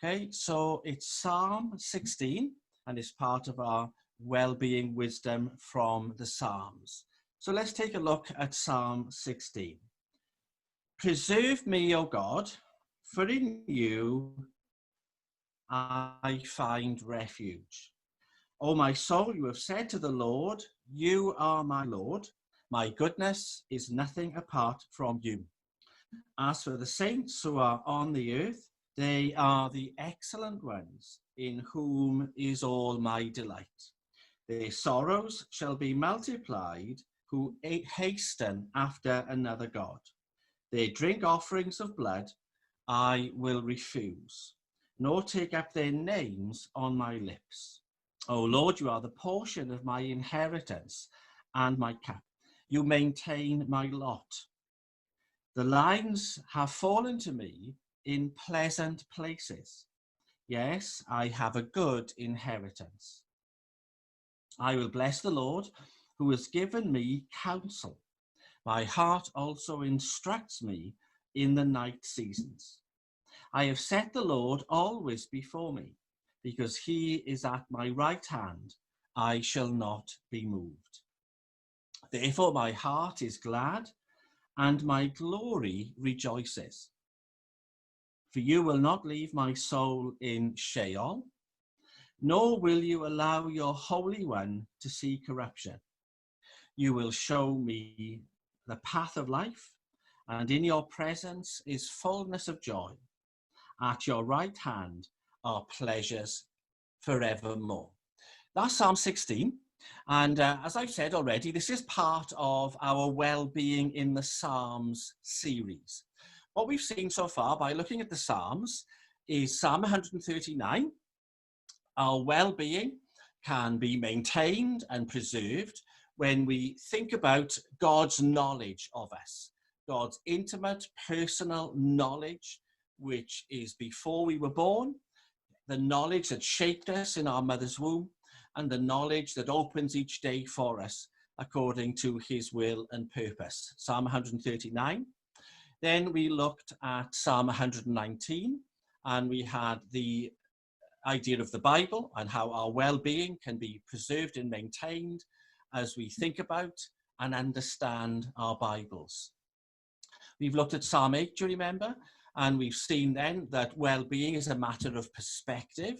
Okay, so it's Psalm 16, and it's part of our well-being wisdom from the Psalms. So let's take a look at Psalm 16. Preserve me, O God, for in you I find refuge. O my soul, you have said to the Lord, you are my Lord. My goodness is nothing apart from you. As for the saints who are on the earth, they are the excellent ones, in whom is all my delight. Their sorrows shall be multiplied, who hasten after another God. They drink offerings of blood, I will refuse, nor take up their names on my lips. O Lord, you are the portion of my inheritance and my cup. You maintain my lot. The lines have fallen to me in pleasant places. Yes, I have a good inheritance. I will bless the Lord, who has given me counsel. My heart also instructs me in the night seasons. I have set the Lord always before me, because he is at my right hand. I shall not be moved. Therefore my heart is glad, and my glory rejoices. For you will not leave my soul in Sheol, nor will you allow your Holy One to see corruption. You will show me the path of life, and in your presence is fullness of joy. At your right hand are pleasures forevermore. That's Psalm 16. And as I've said already, this is part of our well-being in the Psalms series. What we've seen so far by looking at the Psalms is Psalm 139. Our well-being can be maintained and preserved when we think about God's knowledge of us, God's intimate, personal knowledge, which is before we were born, the knowledge that shaped us in our mother's womb, and the knowledge that opens each day for us according to his will and purpose. Psalm 139. Then we looked at Psalm 119, and we had the idea of the Bible and how our well-being can be preserved and maintained as we think about and understand our Bibles. We've looked at Psalm 8, do you remember? And we've seen then that well-being is a matter of perspective,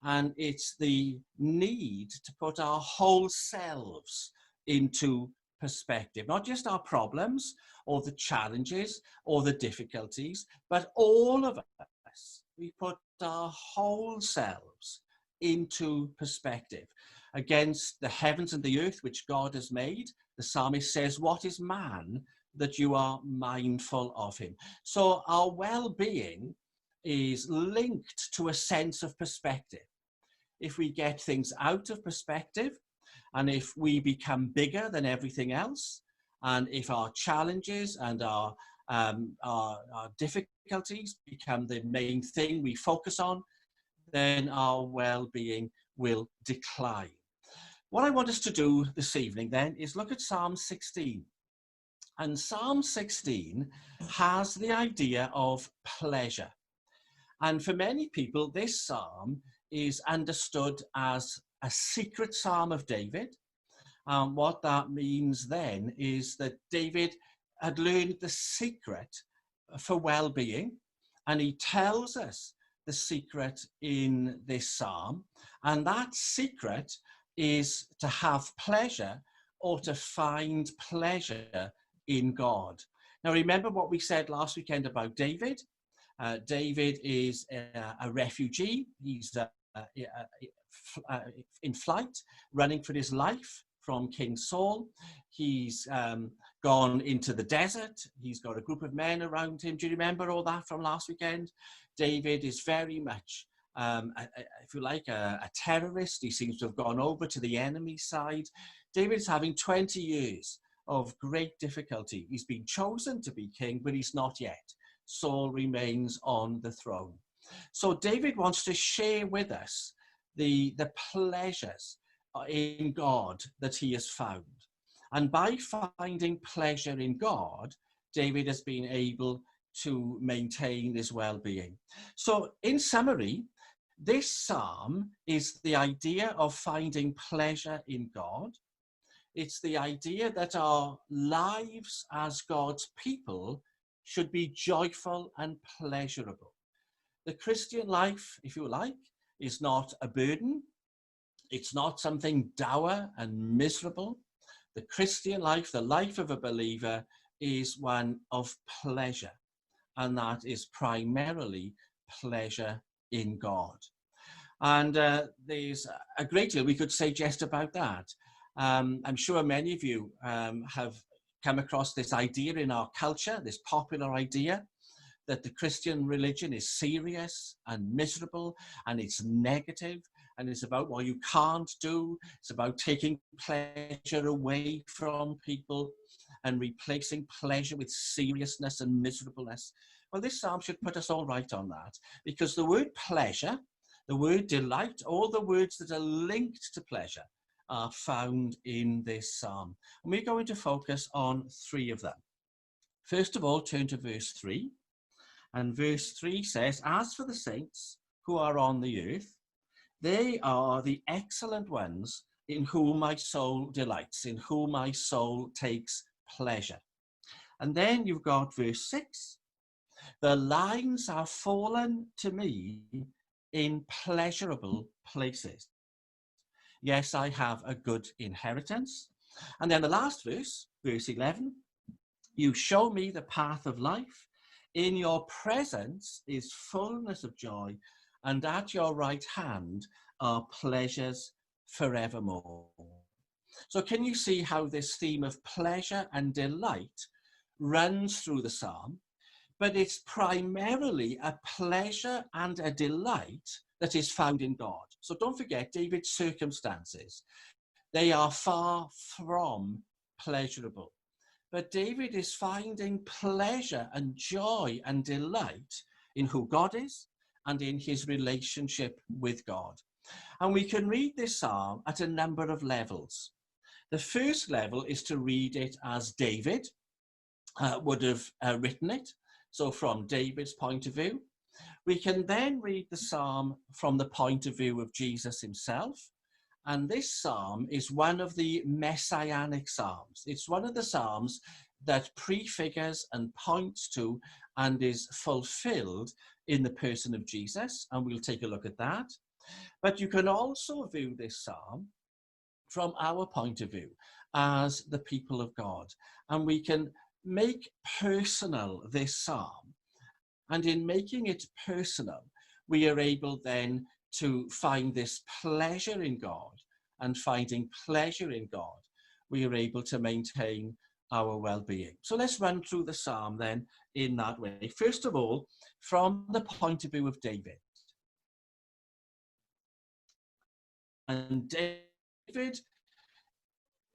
and it's the need to put our whole selves into perspective, not just our problems or the challenges or the difficulties, but all of us. We put our whole selves into perspective against the heavens and the earth which God has made. The psalmist says, what is man that you are mindful of him? So our well-being is linked to a sense of perspective. If we get things out of perspective, and if we become bigger than everything else, and if our challenges and our difficulties become the main thing we focus on, then our well-being will decline. What I want us to do this evening then is look at Psalm 16. And Psalm 16 has the idea of pleasure. And for many people, this psalm is understood as a secret psalm of David. What that means then is that David had learned the secret for well-being, and he tells us the secret in this psalm. And that secret is to have pleasure, or to find pleasure in God. Now, remember what we said last weekend about David. David is a refugee. He's in flight, running for his life from King Saul. He's gone into the desert. He's got a group of men around him. Do you remember all that from last weekend? David is very much, if you like, a terrorist. He seems to have gone over to the enemy side. David is having 20 years of great difficulty. He's been chosen to be king, but he's not yet. Saul remains on the throne. So David wants to share with us the pleasures in God that he has found. And by finding pleasure in God, David has been able to maintain this well-being. So in summary, this psalm is the idea of finding pleasure in God. It's the idea that our lives as God's people should be joyful and pleasurable. The Christian life, if you like, is not a burden. It's not something dour and miserable. The Christian life, the life of a believer, is one of pleasure, and that is primarily pleasure in God. And there's a great deal we could say just about that. I'm sure many of you have come across this idea in our culture, this popular idea that the Christian religion is serious and miserable and it's negative and it's about what you can't do. It's about taking pleasure away from people and replacing pleasure with seriousness and miserableness. Well, this psalm should put us all right on that, because the word pleasure, the word delight, all the words that are linked to pleasure are found in this psalm. And we're going to focus on three of them. First of all, turn to verse 3. And verse 3 says, "As for the saints who are on the earth, they are the excellent ones in whom my soul delights, in whom my soul takes pleasure." And then you've got verse 6. "The lines are fallen to me in pleasurable places. Yes, I have a good inheritance." And then the last verse, verse 11, "You show me the path of life. In your presence is fullness of joy, and at your right hand are pleasures forevermore." So can you see how this theme of pleasure and delight runs through the psalm? But it's primarily a pleasure and a delight that is found in God. So don't forget David's circumstances. They are far from pleasurable. But David is finding pleasure and joy and delight in who God is and in his relationship with God. And we can read this psalm at a number of levels. The first level is to read it as David would have written it. So from David's point of view. We can then read the psalm from the point of view of Jesus himself. And this psalm is one of the messianic psalms. It's one of the psalms that prefigures and points to and is fulfilled in the person of Jesus. And we'll take a look at that. But you can also view this psalm from our point of view as the people of God. And we can make personal this psalm. And in making it personal, we are able then to find this pleasure in God, and finding pleasure in God, we are able to maintain our well-being. So let's run through the psalm then in that way. First of all, from the point of view of David. And David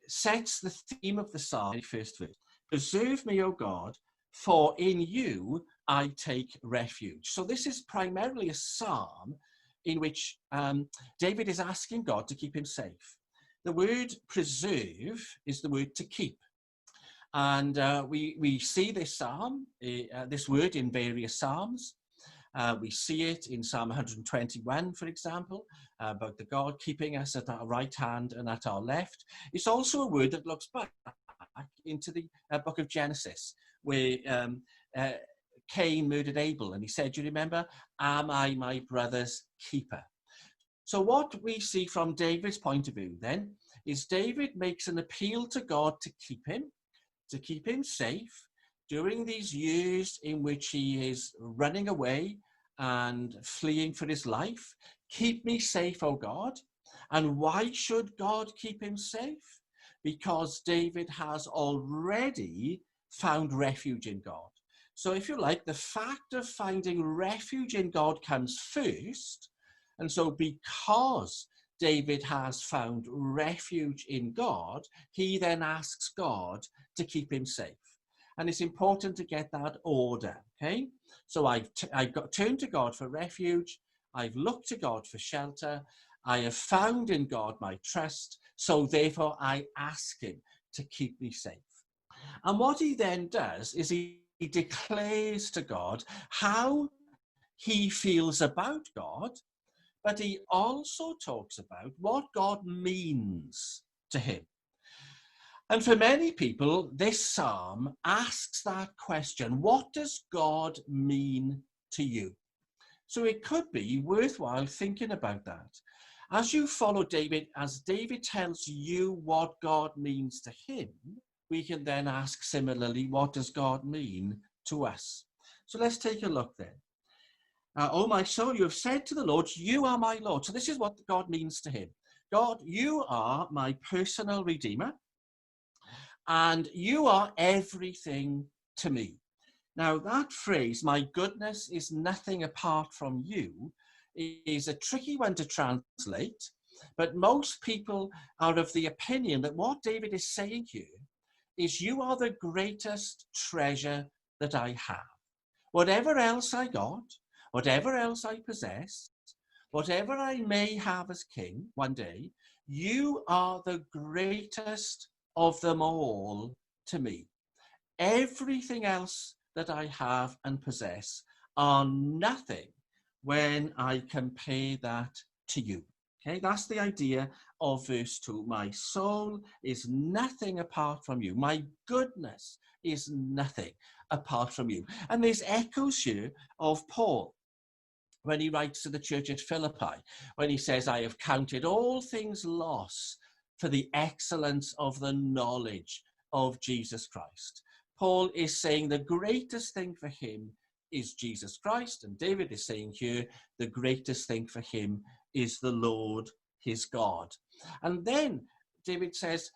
sets the theme of the psalm in the first verse. "Preserve me, O God, for in you I take refuge." So this is primarily a psalm in which David is asking God to keep him safe. The word preserve is the word to keep. And we see this psalm, this word in various psalms. We see it in Psalm 121, for example, about the God keeping us at our right hand and at our left. It's also a word that looks back into the book of Genesis, where Cain murdered Abel, and he said, "Do you remember, am I my brother's keeper?" So what we see from David's point of view then is David makes an appeal to God to keep him safe during these years in which he is running away and fleeing for his life. Keep me safe, O God. And why should God keep him safe? Because David has already found refuge in God. So if you like, the fact of finding refuge in God comes first. And so because David has found refuge in God, he then asks God to keep him safe. And it's important to get that order, okay? So I've turned to God for refuge. I've looked to God for shelter. I have found in God my trust. So therefore I ask him to keep me safe. And what he then does is he declares to God how he feels about God, but he also talks about what God means to him. And for many people, this psalm asks that question: what does God mean to you? So it could be worthwhile thinking about that. As you follow David, as David tells you what God means to him, we can then ask similarly, what does God mean to us? So let's take a look then. Oh, my soul, you have said to the Lord, you are my Lord. So this is what God means to him. God, you are my personal Redeemer, and you are everything to me. Now, that phrase, my goodness is nothing apart from you, is a tricky one to translate, but most people are of the opinion that what David is saying here is, you are the greatest treasure that I have. Whatever else I got, whatever else I possess, whatever I may have as king one day, you are the greatest of them all to me. Everything else that I have and possess are nothing when I compare that to you. Okay, that's the idea of verse 2. My soul is nothing apart from you. My goodness is nothing apart from you. And there's echoes here of Paul when he writes to the church at Philippi, when he says, I have counted all things loss for the excellence of the knowledge of Jesus Christ. Paul is saying the greatest thing for him is Jesus Christ, and David is saying here the greatest thing for him is the Lord, his God. And then David says,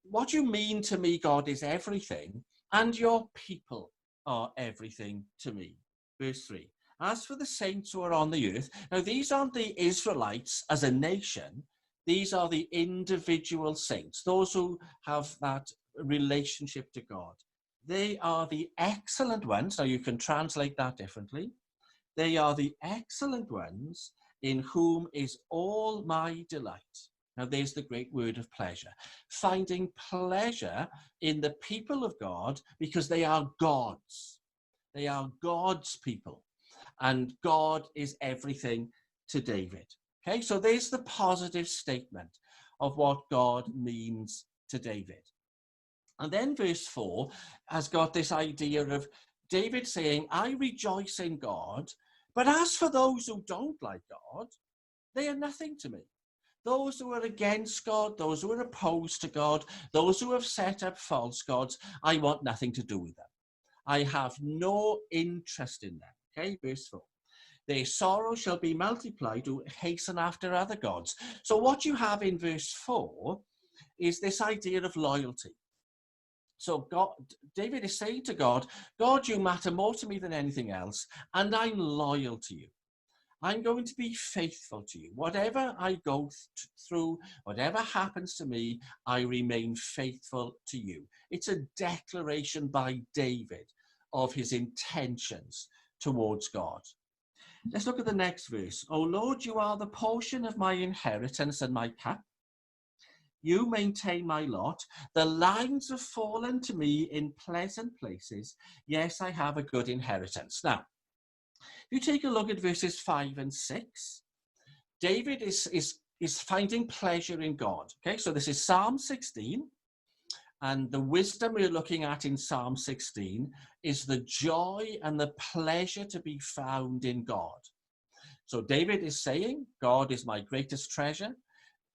what you mean to me, God, is everything, and your people are everything to me. Verse 3. As for the saints who are on the earth, now these aren't the Israelites as a nation, these are the individual saints, those who have that relationship to God. They are the excellent ones. Now you can translate that differently. They are the excellent ones in whom is all my delight. Now there's the great word of pleasure. Finding pleasure in the people of God because they are God's. They are God's people. And God is everything to David. Okay, so there's the positive statement of what God means to David. And then verse 4 has got this idea of David saying, I rejoice in God, but as for those who don't like God, they are nothing to me. Those who are against God, those who are opposed to God, those who have set up false gods, I want nothing to do with them. I have no interest in them. Okay, verse 4. Their sorrow shall be multiplied to hasten after other gods. So what you have in verse 4 is this idea of loyalty. So David is saying to God, God, you matter more to me than anything else, and I'm loyal to you. I'm going to be faithful to you. Whatever I go through, whatever happens to me, I remain faithful to you. It's a declaration by David of his intentions towards God. Let's look at the next verse. O Lord, you are the portion of my inheritance and my cup. You maintain my lot. The lines have fallen to me in pleasant places. Yes, I have a good inheritance. Now, if you take a look at verses 5 and 6, David is finding pleasure in God. Okay, so this is Psalm 16. And the wisdom we're looking at in Psalm 16 is the joy and the pleasure to be found in God. So David is saying, God is my greatest treasure.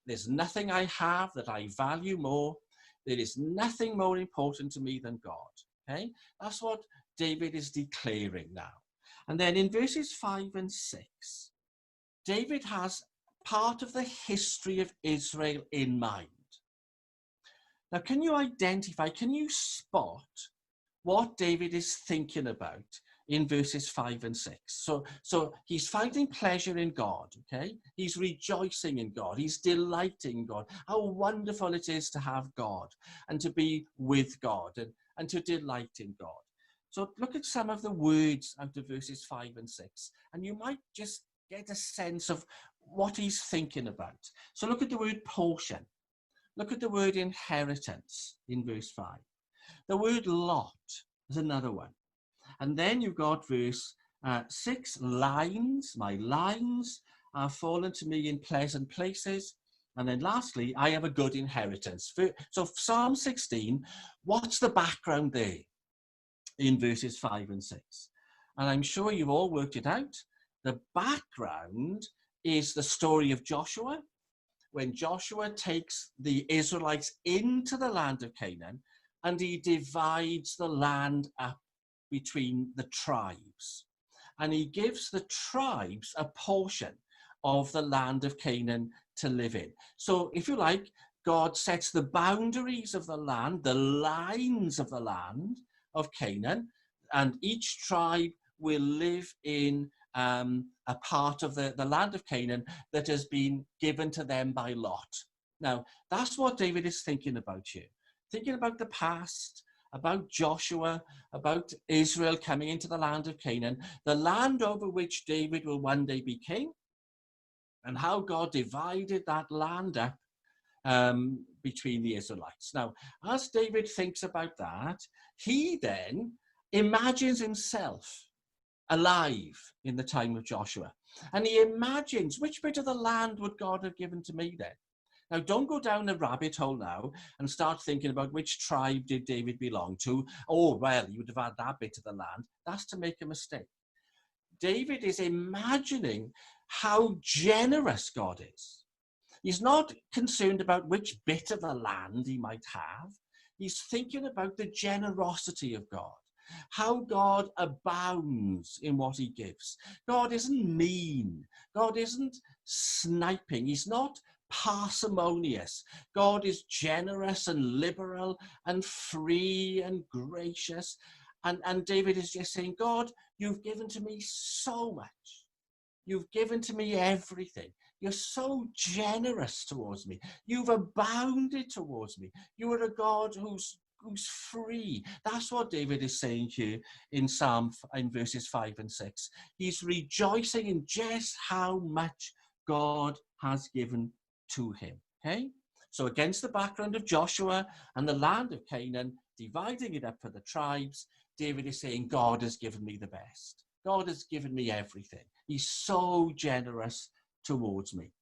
There's nothing I have that I value more. There is nothing more important to me than God. Okay, that's what David is declaring now. And then in verses 5 and 6, David has part of the history of Israel in mind. Now, can you identify, can you spot what David is thinking about in verses 5 and 6? So he's finding pleasure in God, okay? He's rejoicing in God. He's delighting in God. How wonderful it is to have God and to be with God and to delight in God. So look at some of the words out of verses 5 and 6, and you might just get a sense of what he's thinking about. So look at the word portion. Look at the word inheritance in verse 5. The word lot is another one. And then you've got verse 6, lines. My lines are fallen to me in pleasant places. And then lastly, I have a good inheritance. So Psalm 16, what's the background there in verses 5 and 6? And I'm sure you've all worked it out. The background is the story of Joshua, when Joshua takes the Israelites into the land of Canaan and he divides the land up between the tribes. And he gives the tribes a portion of the land of Canaan to live in. So if you like, God sets the boundaries of the land, the lines of the land of Canaan, and each tribe will live in a part of the land of Canaan that has been given to them by lot. Now, that's what David is thinking about here. Thinking about the past, about Joshua, about Israel coming into the land of Canaan, the land over which David will one day be king, and how God divided that land up between the Israelites. Now, as David thinks about that, he then imagines himself alive in the time of Joshua. And he imagines, which bit of the land would God have given to me then? Now, don't go down a rabbit hole now and start thinking about which tribe did David belong to. Oh, well, he would have had that bit of the land. That's to make a mistake. David is imagining how generous God is. He's not concerned about which bit of the land he might have. He's thinking about the generosity of God, how God abounds in what he gives. God isn't mean. God isn't sniping. He's not parsimonious. God is generous and liberal and free and gracious. And David is just saying, God, you've given to me so much. You've given to me everything. You're so generous towards me. You've abounded towards me. You are a God who's free. That's what David is saying here in verses 5 and 6. He's rejoicing in just how much God has given to him. Okay? So against the background of Joshua and the land of Canaan, dividing it up for the tribes, David is saying, God has given me the best. God has given me everything. He's so generous towards me.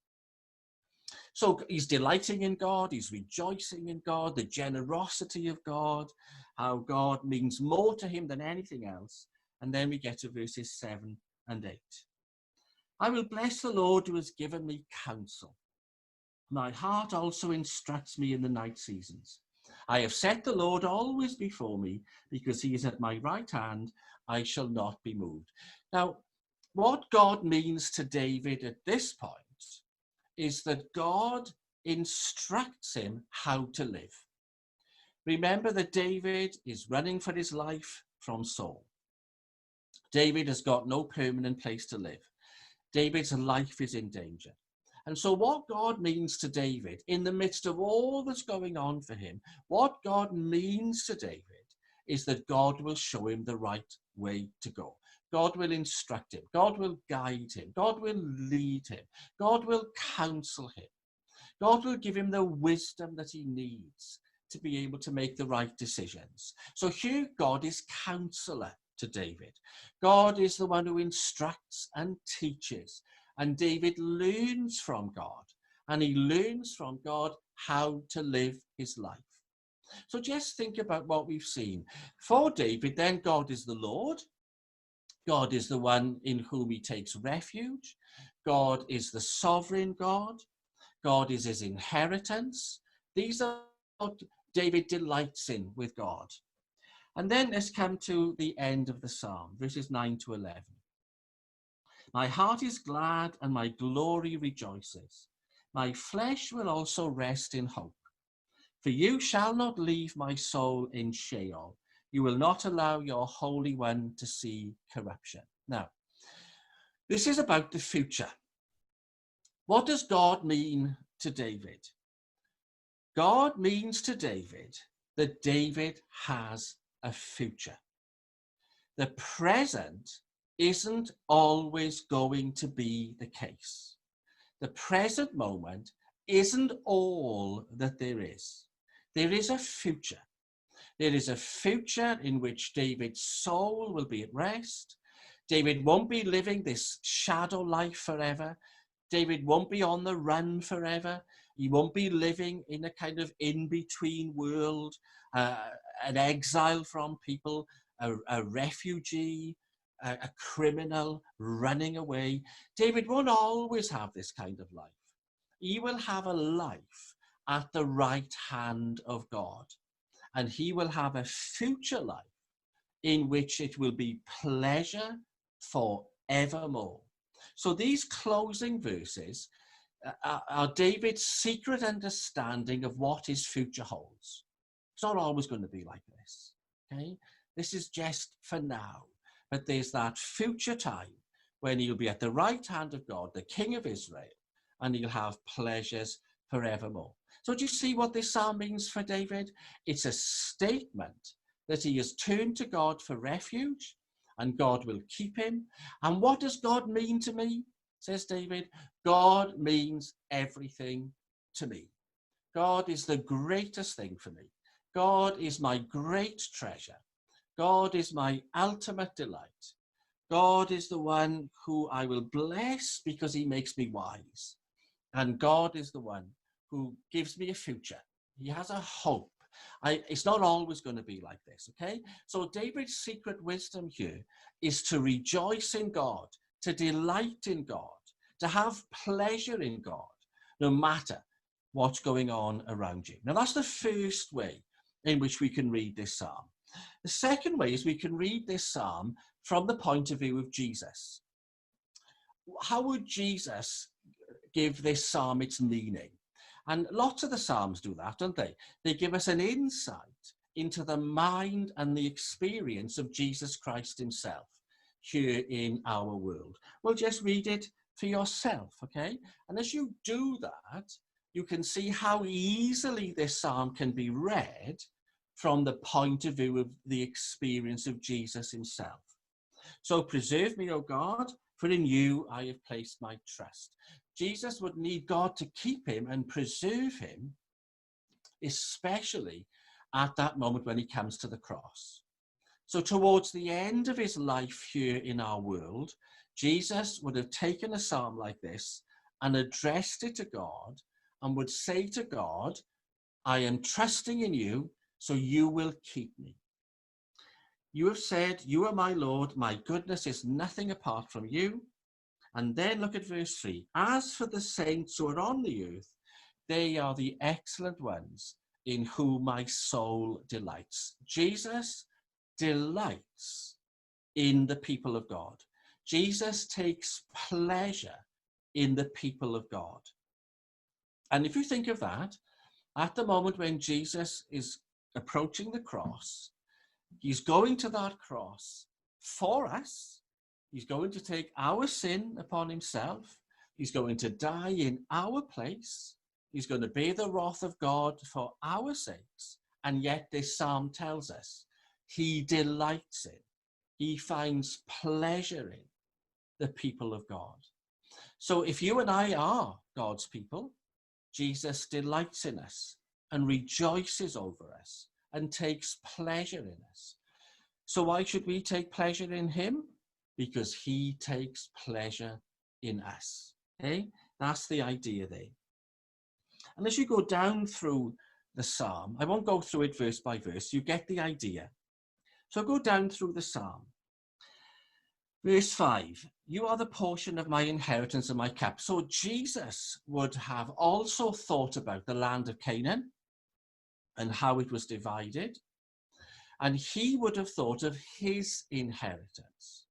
So he's delighting in God, he's rejoicing in God, the generosity of God, how God means more to him than anything else. And then we get to verses 7 and 8. I will bless the Lord who has given me counsel. My heart also instructs me in the night seasons. I have set the Lord always before me, because he is at my right hand, I shall not be moved. Now, what God means to David at this point is that God instructs him how to live. Remember that David is running for his life from Saul. David has got no permanent place to live. David's life is in danger. And so what God means to David, in the midst of all that's going on for him, what God means to David is that God will show him the right way to go. God will instruct him. God will guide him. God will lead him. God will counsel him. God will give him the wisdom that he needs to be able to make the right decisions. So here God is counselor to David. God is the one who instructs and teaches. And David learns from God. And he learns from God how to live his life. So just think about what we've seen. For David, then, God is the Lord. God is the one in whom he takes refuge. God is the sovereign God. God is his inheritance. These are what David delights in with God. And then let's come to the end of the psalm, verses 9 to 11. My heart is glad and my glory rejoices. My flesh will also rest in hope. For you shall not leave my soul in Sheol. You will not allow your Holy One to see corruption. Now, this is about the future. What does God mean to David? God means to David that David has a future. The present isn't always going to be the case. The present moment isn't all that there is. There is a future. There is a future in which David's soul will be at rest. David won't be living this shadow life forever. David won't be on the run forever. He won't be living in a kind of in-between world, an exile from people, a refugee, a criminal running away. David won't always have this kind of life. He will have a life at the right hand of God, and he will have a future life in which it will be pleasure forevermore. So these closing verses are David's secret understanding of what his future holds. It's not always going to be like this, okay? This is just for now. But there's that future time when he'll be at the right hand of God, the King of Israel, and he'll have pleasures forevermore. So do you see what this psalm means for David? It's a statement that he has turned to God for refuge, and God will keep him. And what does God mean to me? Says David, God means everything to me. God is the greatest thing for me. God is my great treasure. God is my ultimate delight. God is the one who I will bless because he makes me wise. And God is the one who gives me a future. He has a hope. It's not always going to be like this, okay? So David's secret wisdom here is to rejoice in God, to delight in God, to have pleasure in God, no matter what's going on around you. Now, that's the first way in which we can read this psalm. The second way is we can read this psalm from the point of view of Jesus. How would Jesus give this psalm its meaning? And lots of the psalms do that, don't they? They give us an insight into the mind and the experience of Jesus Christ himself here in our world. Well, just read it for yourself, okay? And as you do that, you can see how easily this psalm can be read from the point of view of the experience of Jesus himself. So preserve me, O God, for in you I have placed my trust. Jesus would need God to keep him and preserve him, especially at that moment when he comes to the cross. So towards the end of his life here in our world, Jesus would have taken a psalm like this and addressed it to God and would say to God, I am trusting in you, so you will keep me. You have said, you are my Lord, my goodness is nothing apart from you. And then look at verse 3. As for the saints who are on the earth, they are the excellent ones in whom my soul delights. Jesus delights in the people of God. Jesus takes pleasure in the people of God. And if you think of that, at the moment when Jesus is approaching the cross, he's going to that cross for us. He's going to take our sin upon himself. He's going to die in our place. He's going to bear the wrath of God for our sakes. And yet this psalm tells us he delights in, he finds pleasure in the people of God. So if you and I are God's people, Jesus delights in us and rejoices over us and takes pleasure in us. So why should we take pleasure in him? Because he takes pleasure in us. Okay? That's the idea there. And as you go down through the psalm, I won't go through it verse by verse, you get the idea. So go down through the psalm. Verse 5, you are the portion of my inheritance and my cup. So Jesus would have also thought about the land of Canaan and how it was divided. And he would have thought of his inheritance.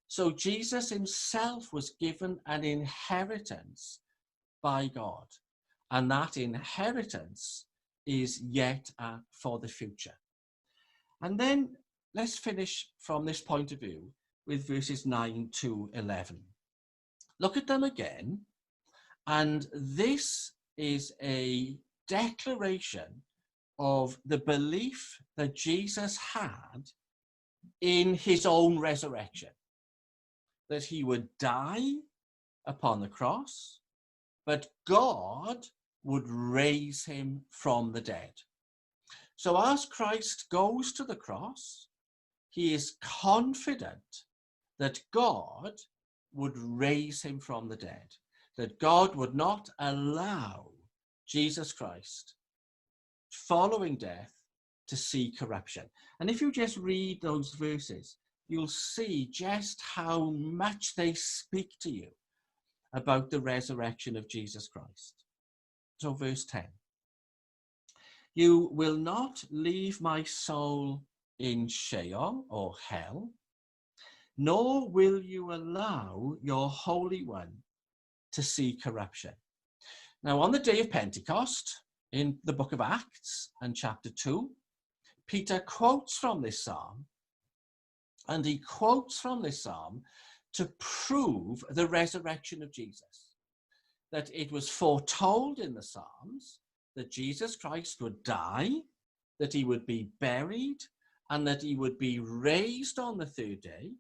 So Jesus himself was given an inheritance by God. And that inheritance is yet for the future. And then let's finish from this point of view with verses 9 to 11. Look at them again. And this is a declaration of the belief that Jesus had in his own resurrection, that he would die upon the cross, but God would raise him from the dead. So as Christ goes to the cross, he is confident that God would raise him from the dead, that God would not allow Jesus Christ, following death, to see corruption. And if you just read those verses, you'll see just how much they speak to you about the resurrection of Jesus Christ. So verse 10, you will not leave my soul in Sheol or hell, nor will you allow your Holy One to see corruption. Now, on the day of Pentecost, in the book of Acts and chapter 2, Peter quotes from this psalm, and he quotes from this psalm to prove the resurrection of Jesus, that it was foretold in the Psalms that Jesus Christ would die, that he would be buried, and that he would be raised on the third day,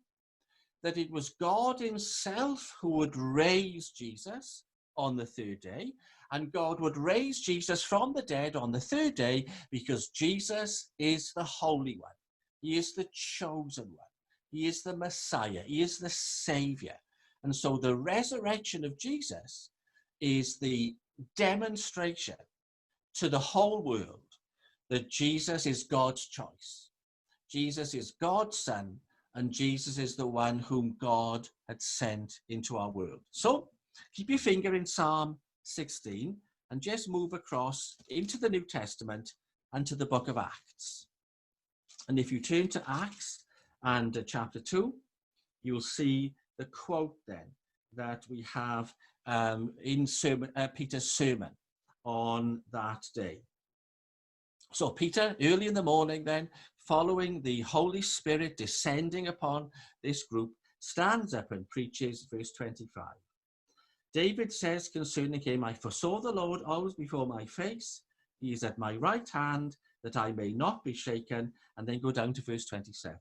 that it was God himself who would raise Jesus on the third day, and God would raise Jesus from the dead on the third day because Jesus is the Holy One. He is the chosen one. He is the Messiah. He is the Savior. And so the resurrection of Jesus is the demonstration to the whole world that Jesus is God's choice. Jesus is God's Son, and Jesus is the one whom God had sent into our world. So keep your finger in Psalm 16 and just move across into the New Testament and to the book of Acts. And if you turn to Acts and chapter 2, you'll see the quote then that we have in Peter's sermon on that day. So Peter, early in the morning then, following the Holy Spirit descending upon this group, stands up and preaches verse 25. David says concerning him, I foresaw the Lord always before my face. He is at my right hand, that I may not be shaken. And then go down to verse 27.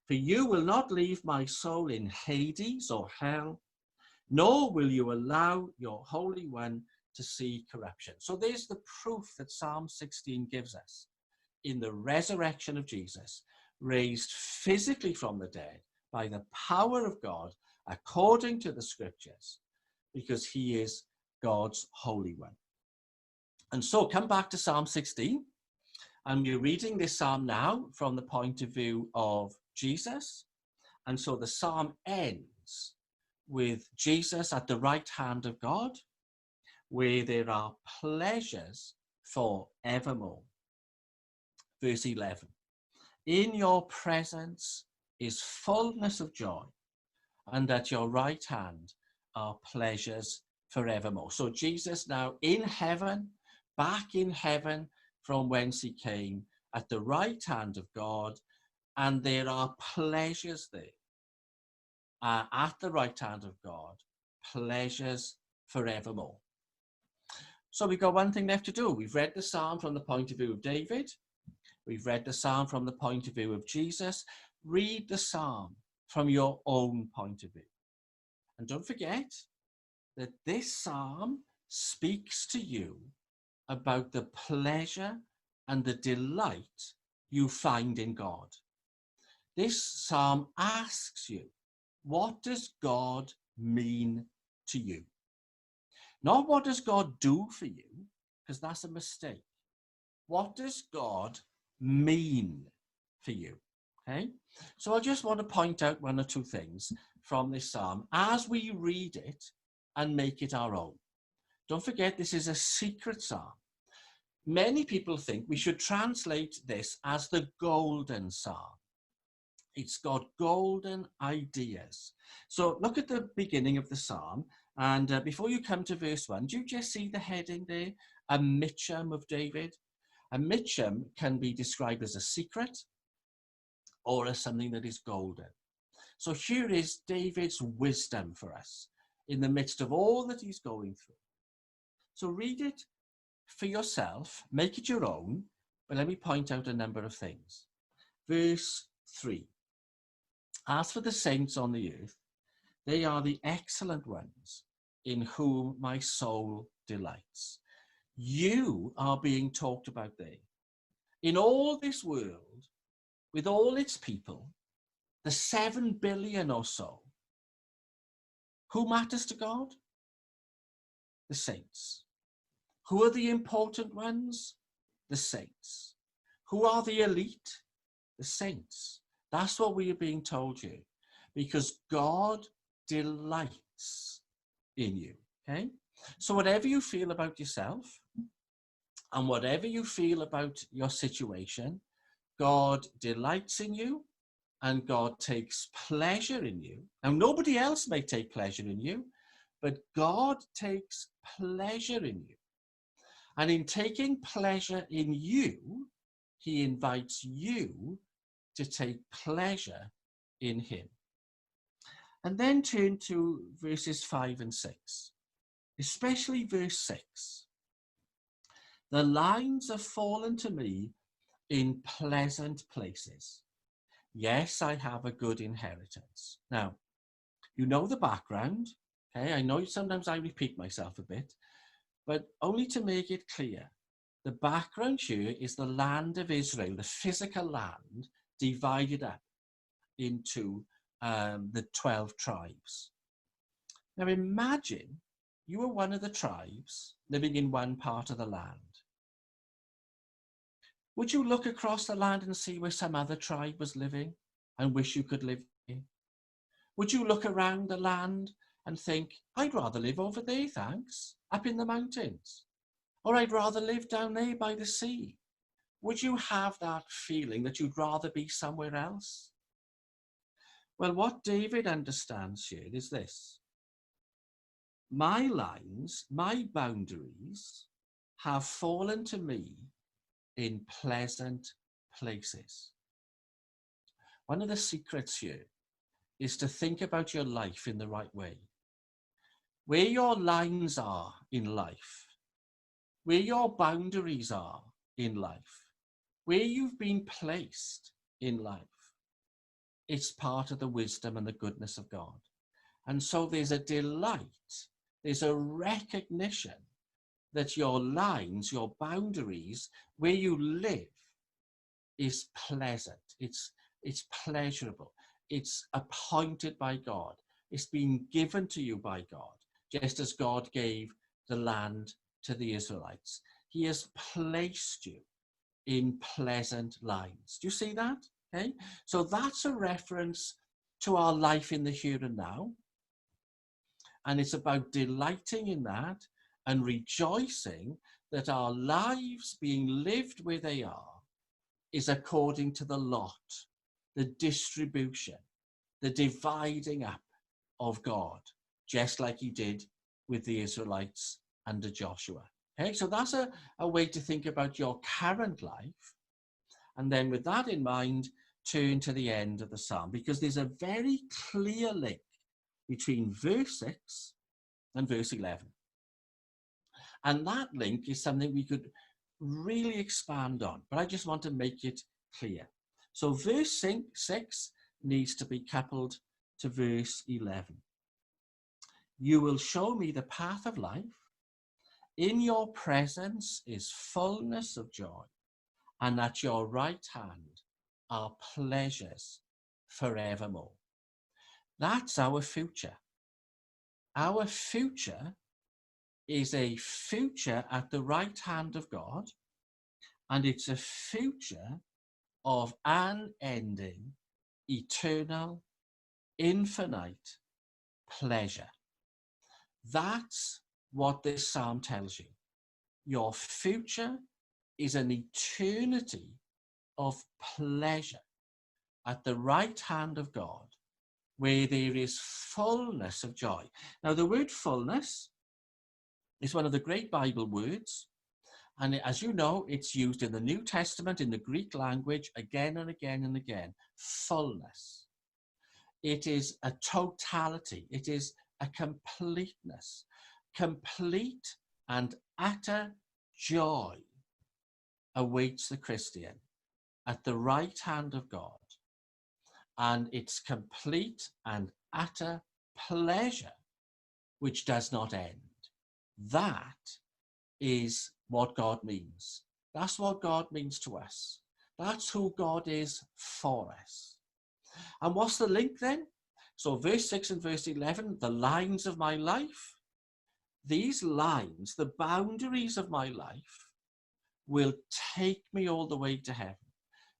For you will not leave my soul in Hades or hell, nor will you allow your Holy One to see corruption. So there's the proof that Psalm 16 gives us in the resurrection of Jesus, raised physically from the dead by the power of God, according to the scriptures, because he is God's Holy One. And so come back to Psalm 16, and we're reading this psalm now from the point of view of Jesus. And so the psalm ends with Jesus at the right hand of God, where there are pleasures for evermore. Verse 11, in your presence is fullness of joy, and at your right hand are pleasures forevermore. So Jesus now in heaven, back in heaven from whence he came, at the right hand of God, and there are pleasures there. At the right hand of God, pleasures forevermore. So we've got one thing left to do. We've read the psalm from the point of view of David. We've read the psalm from the point of view of Jesus. Read the psalm from your own point of view. And don't forget that this psalm speaks to you about the pleasure and the delight you find in God. This psalm asks you, what does God mean to you? Not what does God do for you, because that's a mistake. What does God mean for you? Okay, so I just want to point out one or two things from this psalm as we read it and make it our own. Don't forget, this is a secret psalm. Many people think we should translate this as the golden psalm. It's got golden ideas. So look at the beginning of the psalm, and before you come to verse 1, do you just see the heading there? A Mitcham of David. A Mitcham can be described as a secret or as something that is golden. So here is David's wisdom for us in the midst of all that he's going through. So read it for yourself, make it your own, but let me point out a number of things. Verse 3. As for the saints on the earth, they are the excellent ones in whom my soul delights. You are being talked about there in all this world, with all its people, the 7 billion or so, who matters to God? The saints. Who are the important ones? The saints. Who are the elite? The saints. That's what we are being told here, because God delights in you. Okay? So whatever you feel about yourself and whatever you feel about your situation, God delights in you and God takes pleasure in you. Now, nobody else may take pleasure in you, but God takes pleasure in you. And in taking pleasure in you, he invites you to take pleasure in him. And then turn to verses 5 and 6, especially verse 6. The lines have fallen to me in pleasant places. Yes, I have a good inheritance. Now, you know the background. Okay, I know sometimes I repeat myself a bit, but only to make it clear. The background here is the land of Israel, the physical land divided up into the 12 tribes. Now imagine you were one of the tribes living in one part of the land. Would you look across the land and see where some other tribe was living and wish you could live there? Would you look around the land and think, I'd rather live over there, thanks, up in the mountains? Or I'd rather live down there by the sea? Would you have that feeling that you'd rather be somewhere else? Well, what David understands here is this. My lines, my boundaries have fallen to me in pleasant places. One of the secrets here is to think about your life in the right way. Where your lines are in life, where your boundaries are in life, where you've been placed in life, it's part of the wisdom and the goodness of God. And so there's a delight, there's a recognition that your lines, your boundaries, where you live is pleasant, it's pleasurable, it's appointed by God, it's been given to you by God, just as God gave the land to the Israelites. He has placed you in pleasant lines. Do you see that? Okay, so that's a reference to our life in the here and now, and it's about delighting in that and rejoicing that our lives being lived where they are is according to the lot, the distribution, the dividing up of God, just like he did with the Israelites under Joshua. Okay, so that's a way to think about your current life. And then with that in mind, turn to the end of the psalm, because there's a very clear link between verse 6 and verse 11. And that link is something we could really expand on, but I just want to make it clear. So verse 6 needs to be coupled to verse 11. You will show me the path of life. In your presence is fullness of joy, and at your right hand are pleasures forevermore. That's our future. Our future is a future at the right hand of God, and it's a future of unending, eternal, infinite pleasure. That's what this psalm tells you. Your future is an eternity of pleasure at the right hand of God, where there is fullness of joy. Now, the word fullness is one of the great Bible words, and as you know, it's used in the New Testament in the Greek language again and again and again. Fullness. It is a totality. It is a completeness. Complete and utter joy awaits the Christian at the right hand of God, and it's complete and utter pleasure which does not end. That is what God means. That's what God means to us. That's who God is for us. And what's the link then? So verse 6 and verse 11, the lines of my life. These lines, the boundaries of my life, will take me all the way to heaven.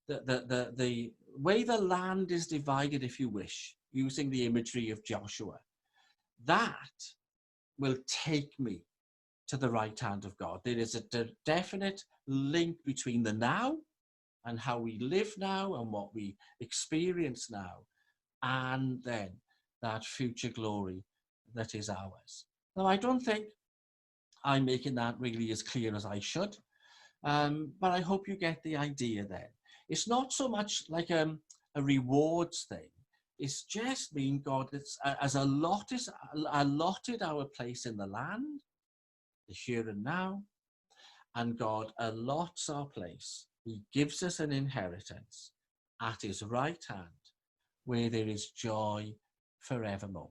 The way the land is divided, if you wish, using the imagery of Joshua, that will take me to the right hand of God. There is a definite link between the now and how we live now and what we experience now, and then that future glory that is ours. Now, I don't think I'm making that really as clear as I should, but I hope you get the idea then. It's not so much like a rewards thing. It's just mean God has allotted our place in the land, the here and now, and God allots our place. He gives us an inheritance at his right hand, where there is joy forevermore.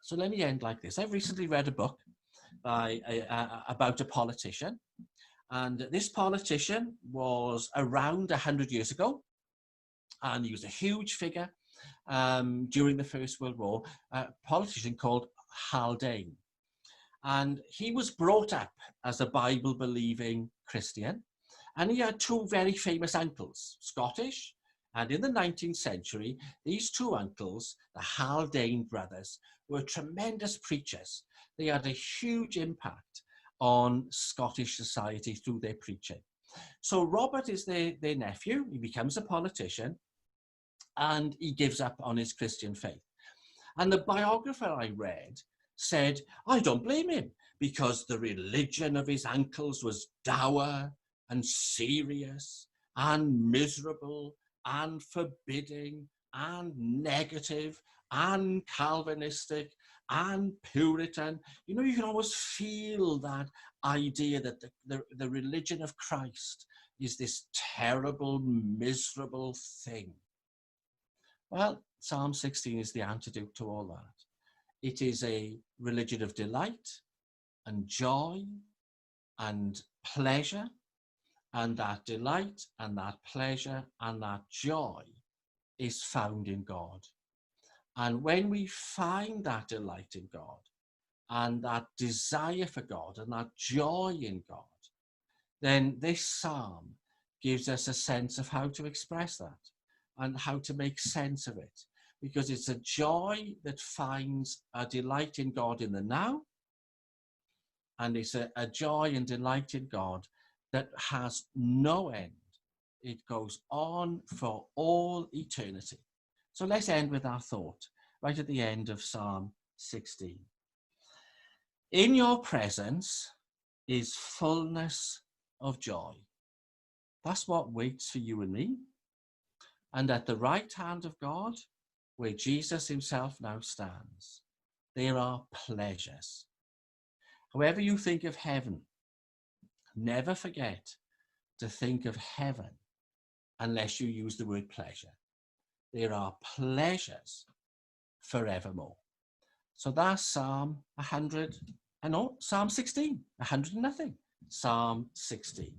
So let me end like this. I've recently read a book about a politician, and this politician was around 100 years ago, and he was a huge figure during the First World War, a politician called Haldane. And he was brought up as a Bible-believing Christian, and he had two very famous uncles, Scottish, and in the 19th century, these two uncles, the Haldane brothers, were tremendous preachers. They had a huge impact on Scottish society through their preaching. So Robert is their nephew. He becomes a politician, and he gives up on his Christian faith. And the biographer I read said, I don't blame him, because the religion of his uncles was dour and serious and miserable and forbidding and negative and Calvinistic and Puritan. You know, you can always feel that idea that the religion of Christ is this terrible, miserable thing. Well, Psalm 16 is the antidote to all that. It is a religion of delight and joy and pleasure, and that delight and that pleasure and that joy is found in God. And when we find that delight in God and that desire for God and that joy in God, then this psalm gives us a sense of how to express that and how to make sense of it, because it's a joy that finds a delight in God in the now, and it's a joy and delight in God that has no end. It goes on for all eternity. So let's end with our thought right at the end of Psalm 16. In your presence is fullness of joy. That's what waits for you and me. And at the right hand of God, where Jesus himself now stands, there are pleasures. However you think of heaven, never forget to think of heaven unless you use the word pleasure. There are pleasures forevermore. So that's Psalm 16, 100 and nothing. Psalm 16.